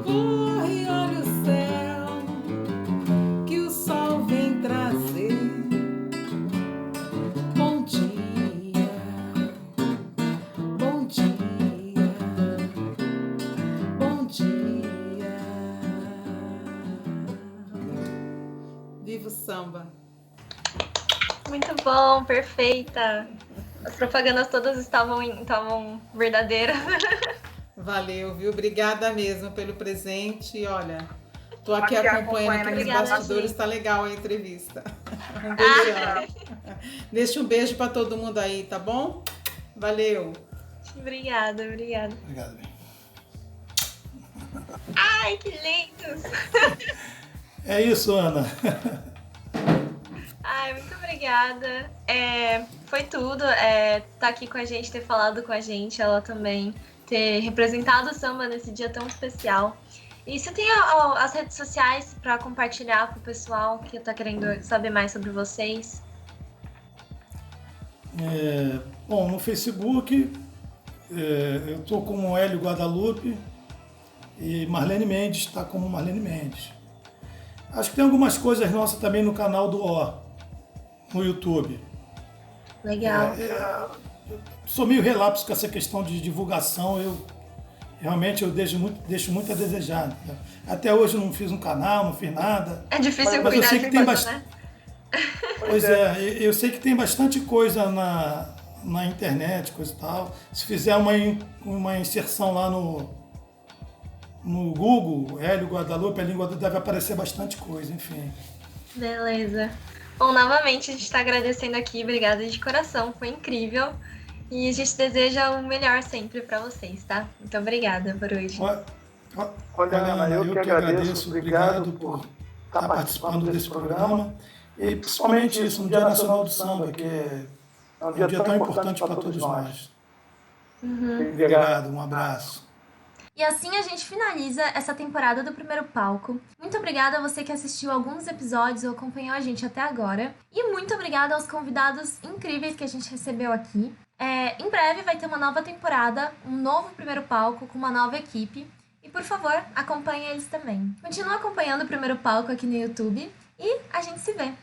corre, olha o céu, que o sol vem trazer. Bom dia, bom dia, bom dia. Viva o samba! Muito bom, perfeita. As propagandas todas estavam verdadeiras. Valeu, viu? Obrigada mesmo pelo presente. E olha, tô aqui acompanhando aqui nos Obrigada, bastidores, gente. tá legal a entrevista. Um beijão. Deixa um beijo pra todo mundo aí, tá bom? Valeu. Obrigada. Obrigado, bem. Ai, que lindos! É isso, Ana. Ai, muito obrigada. Foi tudo. Tá aqui com a gente, ter falado com a gente, ela também ter representado o samba nesse dia tão especial. E você tem as redes sociais para compartilhar com o pessoal que tá querendo saber mais sobre vocês? Bom, no Facebook eu tô como Hélio Guadalupe e Marlene Mendes está como Marlene Mendes. Acho que tem algumas coisas nossas também no canal do O, no YouTube. Legal. Sou meio relapso com essa questão de divulgação, realmente eu deixo muito a desejar. Né? Até hoje eu não fiz um canal, não fiz nada. É difícil Mas eu cuidar sei de que tem coisa, né? Pois eu sei que tem bastante coisa na internet, coisa e tal. Se fizer uma inserção lá no Google, Hélio Guadalupe, a língua deve aparecer bastante coisa, enfim. Beleza. Bom, novamente a gente está agradecendo aqui, obrigada de coração, foi incrível. E a gente deseja o melhor sempre para vocês, tá? Muito obrigada por hoje. Olha, Ana, eu que agradeço, obrigado por estar participando desse programa. E principalmente isso, no Dia Nacional do Samba, que é um dia tão importante para todos nós. Obrigado, um abraço. E assim a gente finaliza essa temporada do Primeiro Palco. Muito obrigada a você que assistiu alguns episódios ou acompanhou a gente até agora. E muito obrigada aos convidados incríveis que a gente recebeu aqui. Em breve vai ter uma nova temporada, um novo Primeiro Palco com uma nova equipe. E por favor, acompanhe eles também. Continua acompanhando o Primeiro Palco aqui no YouTube e a gente se vê.